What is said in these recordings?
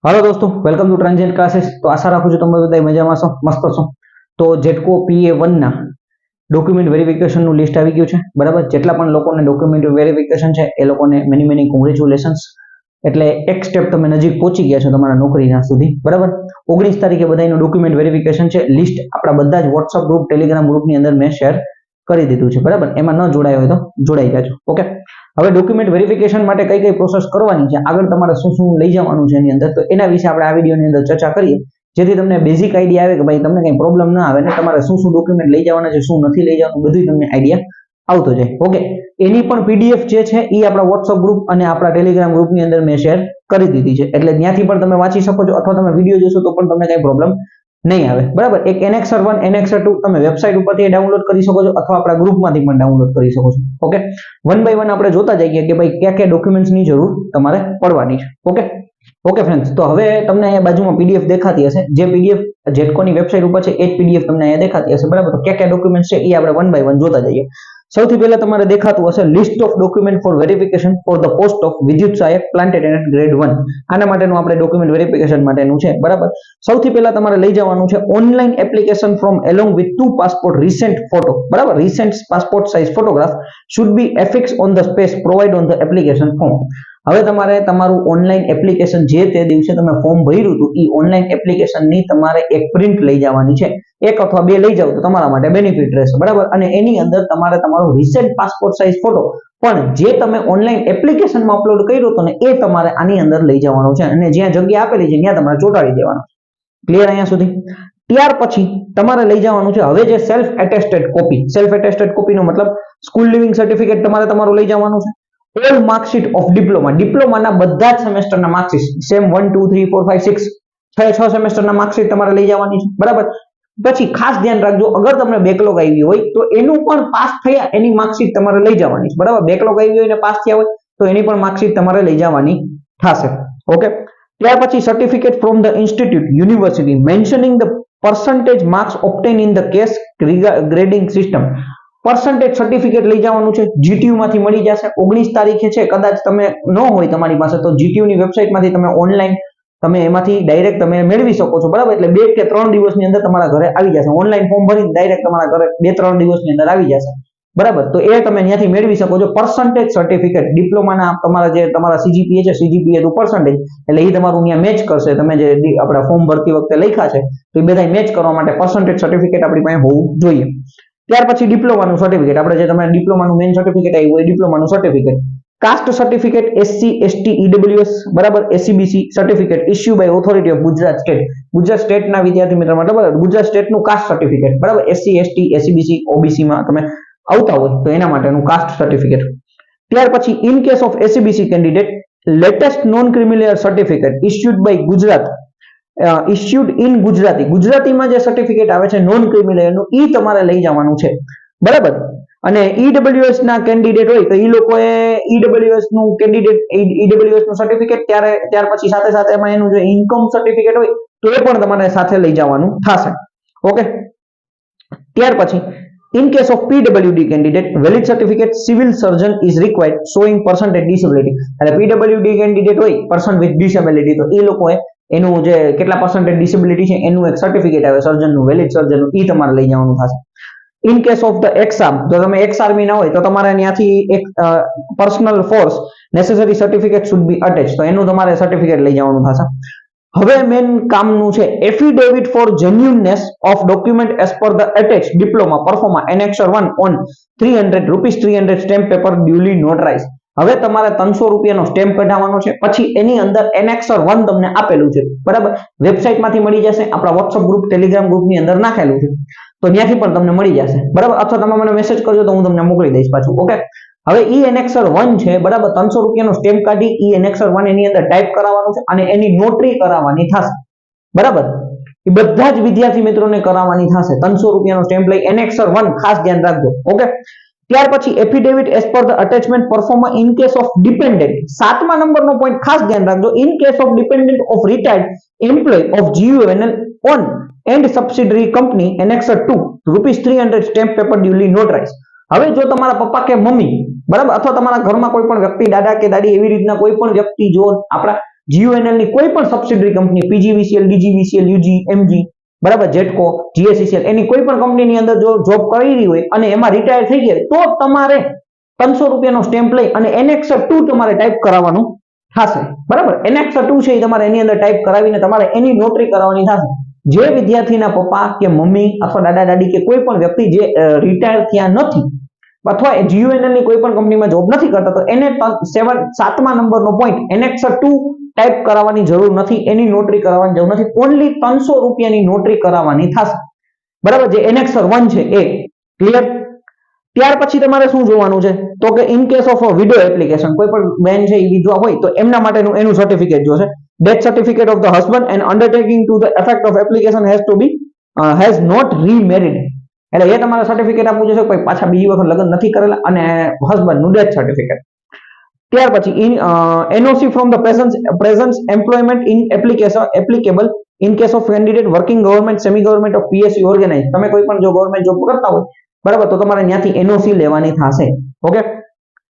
Hello दोस्तों, welcome to ट्रांजेंट classes. तो आशा રાખું છું તમે બધા મજામાં છો, મસ્ત છો। તો જેટકો PA1 ના ડોક્યુમેન્ટ વેરિફિકેશન નું લિસ્ટ આવી ગયું છે, બરાબર। જેટલા પણ લોકોને ડોક્યુમેન્ટ વેરિફિકેશન છે એ લોકોને મેની મેની કોંગ્રેચ્યુલેશન્સ। એટલે એક સ્ટેપ તમે નજીક પહોંચી ગયા છો તમારા નોકરીના સુધી, બરાબર। 19 તારીખે બધાયનું ડોક્યુમેન્ટ વેરિફિકેશન છે। લિસ્ટ આપણા બધા જ WhatsApp ગ્રુપ, ટેલિગ્રામ ગ્રુપની અંદર મેં શેર કરી દીધું છે, બરાબર। એમાં ન જોડાયો હોય તો જોડાઈ જાજો, ઓકે। હવે ડોક્યુમેન્ટ વેરિફિકેશન માટે કઈ કઈ પ્રોસેસ કરવાની છે, આગળ તમારે શું શું લઈ જવાનું છે એની અંદર, તો એના વિશે આપણે આ વિડિયોની અંદર ચર્ચા કરીએ, જેથી તમને બેઝિક આઈડિયા આવે કે ભાઈ તમને કઈ પ્રોબ્લેમ ના આવે ને તમારે શું શું ડોક્યુમેન્ટ લઈ જવાના છે, શું નથી લઈ જવાનું, બધું તમને આઈડિયા આવતો જાય, ઓકે। એની પણ PDF જે છે એ આપણા WhatsApp ગ્રુપ અને આપણા ટેલિગ્રામ ગ્રુપની અંદર મેં શેર કરી દીધી છે, એટલે ત્યાંથી પણ તમે વાંચી શકો છો, અથવા તમે વિડિયો જોશો તો પણ તમને કઈ પ્રોબ્લેમ નહીં આવે, બરાબર। એક Annexer 1 Annexer 2 તમે વેબસાઇટ ઉપરથી ડાઉનલોડ કરી શકો છો, અથવા આપણા ગ્રુપમાંથી પણ ડાઉનલોડ કરી શકો છો, ઓકે। વન બાય વન આપણે જોતા જઈએ કે ભાઈ કયા કયા ડોક્યુમેન્ટ્સની જરૂર તમારે પડવાની છે, ઓકે। ઓકે ફ્રેન્ડ્સ, તો હવે તમને અહીંયા બાજુમાં PDF દેખાતી હશે, જે PDF જેટકોની વેબસાઇટ ઉપર છે એ જ PDF તમને અહીંયા દેખાતી હશે, બરાબર। તો કયા કયા ડોક્યુમેન્ટ્સ છે એ આપણે વન બાય વન જોતા જઈએ। સૌથી પહેલા તમારે દેખાતું હશે list of document for verification for the post of વિદ્યુત સહાયક પ્લાન્ટ એટેન્ડન્ટ ગ્રેડ 1। આના માટેનું આપણે ડોક્યુમેન્ટ વેરિફિકેશન માટેનું છે, બરાબર। સૌથી પહેલા તમારે લઈ જવાનું છે online application from along with 2 passport recent photo, બરાબર। Recent passport size photograph should be affix on the space provide on the application form. હવે તમારે તમારું ઓનલાઈન એપ્લિકેશન જે તે દિવસે તમે ફોર્મ ભર્યું હતું એ ઓનલાઈન એપ્લિકેશનની તમારે એક પ્રિન્ટ લઈ જવાની છે, એક અથવા બે લઈ જાવ તો તમારા માટે બેનિફિટ રહેશે, બરાબર। અને એની અંદર તમારે તમારો રિસેન્ટ પાસપોર્ટ સાઇઝ ફોટો પણ જે તમે ઓનલાઈન એપ્લિકેશનમાં અપલોડ કર્યો હતો ને એ તમારે આની અંદર લઈ જવાનો છે, અને જ્યાં જગ્યા આપેલી છે ત્યાં તમારે ચોંટાડી દેવાનો છે, ક્લિયર અહીંયા સુધી। ત્યાર પછી તમારે લઈ જવાનું છે હવે જે self attested copy, self attested કોપીનો મતલબ સ્કૂલ લિવિંગ સર્ટિફિકેટ તમારે તમારું લઈ જવાનું છે, ઓલ માર્કશીટ ઓફ ડિપ્લોમાના બધા જ સેમેસ્ટરના માર્કશીટ, સેમ 1 2 3 4 5 6 6 સેમેસ્ટરના માર્કશીટ તમારે લઈ જવાની છે, બરાબર। પછી ખાસ ધ્યાન રાખજો, અગર તમને બેકલોગ આવી હોય તો એનું પણ પાસ થયા એની માર્કશીટ તમારે લઈ જવાની છે, બરાબર। બેકલોગ આવી હોય ને પાસ થયા હોય તો એની પણ માર્કશીટ તમારે લઈ જવાની થશે, ઓકે। ત્યાર પછી certificate from the institute university mentioning the percentage marks obtained in the case grading system। percentage certificate લઈ જવાનું છે, GTU માંથી મળી જશે। 19 તારીખે છે, કદાચ તમે ન હોય તમારી પાસે તો GTU ની વેબસાઇટમાંથી તમે ઓનલાઈન તમે એમાંથી ડાયરેક્ટ તમે મેળવી શકો છો, બરાબર। એટલે 2 કે 3 દિવસની અંદર તમારા ઘરે આવી જશે, ઓનલાઈન ફોર્મ ભરીને ડાયરેક્ટ તમારા ઘરે 2-3 દિવસની અંદર આવી જશે, બરાબર। તો એ તમે ત્યાંથી મેળવી શકો છો પર્સન્ટેજ સર્ટિફિકેટ, ડિપ્લોમાના તમારા જે તમારા CGPA છે, CGPA ટુ પર્સન્ટેજ, એટલે એ તમારું ત્યાં મેચ કરશે, તમે જે આપણા ફોર્મ ભરતી વખતે લખ્યા છે તો એ બધા મેચ કરવા માટે પર્સન્ટેજ સર્ટિફિકેટ આપણી પાસે હોવું જોઈએ। ત્યાર પછી ડિપ્લોમાનું સર્ટિફિકેટ, આપણે જે તમે ડિપ્લોમાનું મેઇન સર્ટિફિકેટ આવ્યું હોય ડિપ્લોમાનું certificate, caste certificate SC ST EWS, બરાબર। SCBC certificate issue by authority of Gujarat state, Gujarat સ્ટેટના વિદ્યાર્થી મિત્રો માટે, બરાબર। ગુજરાત સ્ટેટનું કાસ્ટ સર્ટિફિકેટ, બરાબર। SC ST SCBC OBC માં તમે આવતા હોય તો એના માટેનું કાસ્ટ સર્ટિફિકેટ। ત્યાર પછી in case of SCBC candidate latest non criminal certificate issued by Gujarat, issued in ગુજરાતીમાં જે સર્ટિફિકેટ આવે છે નોન ક્રિમિનલનું એ તમારે લઈ જવાનું છે, બરાબર। અને EWS ના કેન્ડિડેટ હોય તો એ લોકોએ EWS નું કેન્ડિડેટ EWS નું સર્ટિફિકેટ, ત્યાર પછી સાથે સાથે એમાં એનું જે ઇન્કમ સર્ટિફિકેટ હોય તો એ પણ તમારે સાથે લઈ જવાનું થશે, ઓકે। ત્યાર પછી in case of PWD candidate valid certificate civil surgeon is required showing percentage disability। એટલે PWD candidate હોય person with disability તો એ લોકોએ એનું જે કેટલા percentage disability છે એનું એક સર્ટિફિકેટ આવે સર્જનનું, વેલિડ સર્જનનું, એ તમારે લઈ જવાનું થશે। In case of the exam, જો તમે એક્સ આર્મી ના હોય તો તમારે ત્યાંથી એક personal force necessary certificate should be attach, તો એનું તમારે સર્ટિફિકેટ લઈ જવાનું થશે। હવે મેન કામનું છે affidavit for genuineness of document as per the attach diploma proforma Annexer 1 on 300 rupees 300 stamp paper duly notarise. હવે તમારે 300 રૂપિયાનો સ્ટેમ્પ કઢાવવાનો છે, પછી એની અંદર Annexer 1 તમને આપેલું છે, બરાબર। વેબસાઇટમાંથી મળી જશે, આપણા WhatsApp ગ્રુપ ટેલિગ્રામ ગ્રુપની અંદર નાખેલું છે, તો ત્યાંથી પણ તમને મળી જશે, બરાબર। અથવા તમે મને મેસેજ કરજો તો હું તમને મોકલી દઈશ પાછું, ઓકે। હવે Annexer 1 છે, બરાબર, 300 રૂપિયાનો સ્ટેમ્પ કાઢી Annexer 1 એની અંદર ટાઈપ કરાવવાનું છે અને એની નોટરી કરાવવાની થશે, બરાબર। એ બધા જ વિદ્યાર્થી મિત્રોને કરાવવાની થશે, 300 રૂપિયાનો સ્ટેમ્પ લઈ Annexer 1 ખાસ ધ્યાન રાખજો, ઓકે। ત્યાર પછી affidavit as per the attachment proforma in case of dependent, 7મા નંબરનો પોઈન્ટ ખાસ ધ્યાન રાખજો, in case of dependent of retired employ of GUVNL on and subsidiary company Annexer 2 rupees 300 stamp paper duly notarise. હવે જો તમારા પપ્પા કે મમ્મી, બરાબર, અથવા તમારા ઘરમાં કોઈ પણ વ્યક્તિ, દાદા કે દાદી, એવી રીતના કોઈ પણ વ્યક્તિ જો આપણા GUNL ની કોઈ પણ subsidiary company PGVCL, DGVCL, UG, MG, બરાબર, જેટકો, GSECL એની કોઈ પણ કંપનીની અંદર જો જોબ કરી રહી હોય અને એમાં રિટાયર થઈ ગયા તો તમારે 300 રૂપિયાનો સ્ટેમ્પ લઈ અને એનેક્સર 2 તમારે ટાઈપ કરાવવાનું થશે, બરાબર. એનેક્સર 2 છે એ તમારે એની અંદર ટાઈપ કરાવીને તમારે એની નોટરી કરાવવાની થશે. જે વિદ્યાર્થીના પપ્પા કે મમ્મી અથવા દાદા દાદી કે કોઈ પણ વ્યક્તિ જે રિટાયર થયા નથી અથવા GUNL ની કોઈ પણ કંપનીમાં જોબ નથી કરતા તો એને 7મા નંબરનો પોઈન્ટ એનેક્સર 2 ટાઈપ કરાવવાની જરૂર નથી, એની નોટરી કરાવવાની જરૂર નથી. ઓન્લી 300 રૂપિયાની નોટરી કરાવવાની થશે, બરાબર. જે એનેક્સર 1 છે એ ક્લિયર. ત્યાર પછી તમારે શું જોવાનું છે તો કે in case of widow application, કોઈ પણ બેન છે એ વિધવા હોય તો એમના માટેનું એનું સર્ટિફિકેટ જોશે. Death certificate of the husband and undertaking to the effect of application has to be has not remarried, એટલે એ તમારે સર્ટિફિકેટ આપવું જોશે કોઈ પાછા બીજી વખત લગ્ન નથી કરેલા, અને હસબન્ડ નું ડેથ સર્ટિફિકેટ. ત્યાર પછી NOC from the present employment in application applicable in case of candidate working government, semi government of PSU organized. તમે કોઈ પણ જો ગવર્નમેન્ટ જોબ કરતા હોય, બરાબર, તો તમારે ત્યાંથી NOC લેવાની થશે. ઓકે.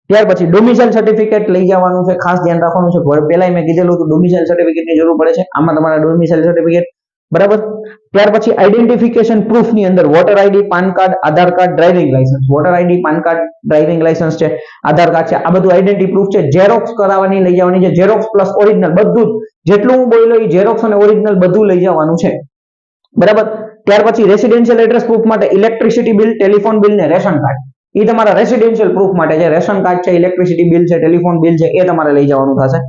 ત્યાર પછી ડોમિસાઇલ સર્ટિફિકેટ લઈ જવાનું છે, ખાસ ધ્યાન રાખવાનું છે. પહેલા મેં કીધેલું હતું ડોમિસાઇલ સર્ટિફિકેટની જરૂર પડે છે, આમાં તમારે ડોમિસાઇલ સર્ટિફિકેટ, બરાબર. ત્યાર પછી આઈડેન્ટિફિકેશન પ્રૂફ ની અંદર voter ID, PAN card, Aadhaar card, driving licence. Voter ID, PAN card, driving licence છે, આધાર કાર્ડ છે, આ બધું આઈડેન્ટિટી પ્રૂફ છે. ઝેરોક્સ કરાવવાની લઈ જવાની છે, ઝેરોક્સ પ્લસ ઓરિજિનલ બધું જ જેટલું હું બોલ્યો એ ઝેરોક્સ અને ઓરિજિનલ બધું લઈ જવાનું છે, બરાબર. ત્યાર પછી રેસિડેન્શિયલ એડ્રેસ પ્રૂફ માટે ઇલેક્ટ્રિસિટી બિલ, ટેલિફોન બિલ ને રેશન કાર્ડ. એ તમારા રેસિડેન્શિયલ પ્રૂફ માટે છે. રેશન કાર્ડ છે, ઇલેક્ટ્રિસિટી બિલ છે, ટેલિફોન બિલ છે, એ તમારે લઈ જવાનું થશે.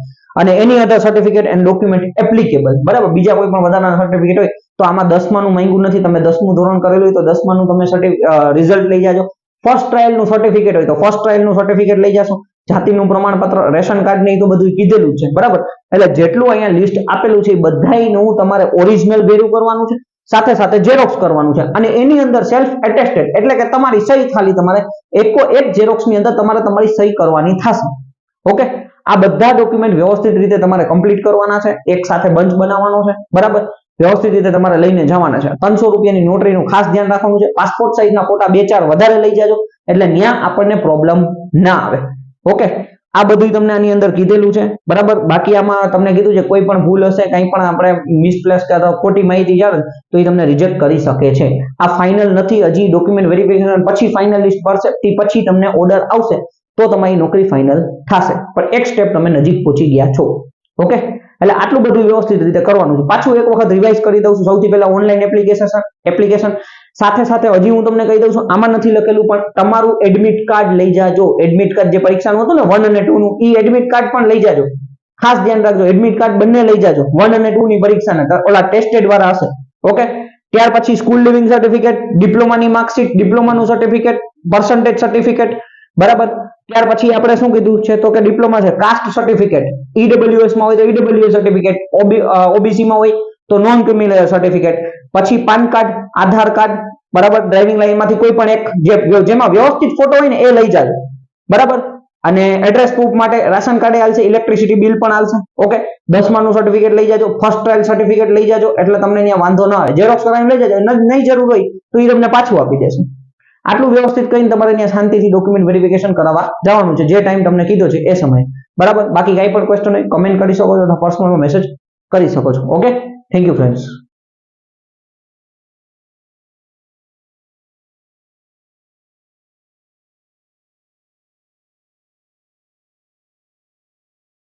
અને એની અધર સર્ટિફિકેટ એન્ડ ડોક્યુમેન્ટ એપ્લિકેબલ, બરાબર. બીજા કોઈ પણ વધારાના સર્ટિફિકેટ હોય તો આમાં 10માનું માંગ્યું નથી, તમે 10મું ધોરણ કરેલું હોય તો 10માનું તમે રિઝલ્ટ લઈ જાજો. ફર્સ્ટ ટ્રાયલ નું સર્ટિફિકેટ હોય તો ફર્સ્ટ ટ્રાયલ નું સર્ટિફિકેટ લઈ જશો. જાતિનું પ્રમાણપત્ર, રેશન કાર્ડ ને એ તો બધું કીધેલું છે, બરાબર. એટલે જેટલું અહીંયા લિસ્ટ આપેલું છે એ બધાયનું તમારે ઓરિજિનલ ભેરું કરવાનું છે, સાથે સાથે ઝેરોક્સ કરવાનું છે. અને એની અંદર સેલ્ફ એટેસ્ટેડ એટલે કે તમારી સહી ખાલી તમારે એક ઝેરોક્સ ની અંદર તમારે તમારી સહી કરવાની થશે. ઓકે. આ બધા ડોક્યુમેન્ટ વ્યવસ્થિત રીતે તમારે કમ્પ્લીટ કરવાના છે, એક સાથે બંચ બનાવવાનો છે, બરાબર. વ્યવસ્થિત રીતે તમારે લઈને જવાના છે. 300 રૂપિયાની નોટરીનું ખાસ ધ્યાન રાખવાનું છે. પાસપોર્ટ સાઇઝના ફોટા 2-4 વધારે લઈ જાજો એટલે ત્યાં આપણને પ્રોબ્લેમ ના આવે. ઓકે. આ બધું તમને આની અંદર કીધેલું છે, બરાબર. બાકી આમાં તમને કીધું છે કોઈ પણ ભૂલ હશે, કંઈ પણ આપણે મિસપ્લેસ કે ખોટી માહિતી જાણે તો એ તમને રિજેક્ટ કરી શકે છે. આ ફાઇનલ નથી, હજી ડોક્યુમેન્ટ વેરિફિકેશન પછી ફાઇનલ લિસ્ટ પડશે, તે પછી તમને ઓર્ડર આવશે તો તમારી નોકરી ફાઇનલ થશે. પણ એક સ્ટેપ તમે નજીક પહોંચી ગયા છો. ઓકે. એટલે આટલું બધું વ્યવસ્થિત રીતે કરવાનું છે. પાછું એક વખત રિવાઇઝ કરી દઉં છું. સૌથી પહેલા ઓનલાઈન એપ્લિકેશન સાથે સાથે હજી હું તમને કહી દઉં છું, આમાં નથી લખેલું પણ તમારું એડમિટ કાર્ડ લઈ જાજો. એડમિટ કાર્ડ જે પરીક્ષાનું હતું ને 1 અને 2 નું, એ એડમિટ કાર્ડ પણ લઈ જાજો. ખાસ ધ્યાન રાખજો, એડમિટ કાર્ડ બંને લઈ જાજો. 1 અને 2 ની પરીક્ષાના ઓલા ટેસ્ટેડ વાળા હશે. ઓકે. ત્યાર પછી સ્કૂલ લિવિંગ સર્ટિફિકેટ, ડિપ્લોમાની માર્કશીટ, ડિપ્લોમાનું સર્ટિફિકેટ, પર્સન્ટેજ સર્ટિફિકેટ, બરાબર. ત્યાર પછી આપણે શું કીધું છે તો કે ડિપ્લોમા છે, કાસ્ટ સર્ટિફિકેટ, EWS માં હોય તો EWS સર્ટિફિકેટ, OBC માં હોય તો નોન ક્રિમિનલ સર્ટિફિકેટ, પછી પાન કાર્ડ, આધાર કાર્ડ, બરાબર. ડ્રાઇવિંગ લાઇનમાંથી કોઈ પણ એક જેમાં વ્યવસ્થિત ફોટો હોય ને એ લઈ જાજો, બરાબર. અને એડ્રેસ પ્રૂફ માટે રાશન કાર્ડ હાલશે, ઇલેક્ટ્રિસિટી બિલ પણ હાલશે. ઓકે. 10માનું સર્ટિફિકેટ લઈ જાજો, ફર્સ્ટ ટ્રાયલ સર્ટિફિકેટ લઈ જાજો એટલે તમને ત્યાં વાંધો ના આવે. ઝેરોક્સ કરાવીને લઈ જાજો, નહીં જરૂર હોય તો એ તમને પાછું આપી દેશે. આટલું વ્યવસ્થિત કરીને તમારે ત્યાં શાંતિથી ડોક્યુમેન્ટ વેરિફિકેશન કરાવવા જવાનું છે, જે ટાઈમ તમને કીધો છે એ સમય, બરાબર. બાકી કાંઈ પણ ક્વેશ્ચન હોય કમેન્ટ કરી શકો છો અથવા પર્સનલ મેસેજ કરી શકો છો. ઓકે. Thank you friends.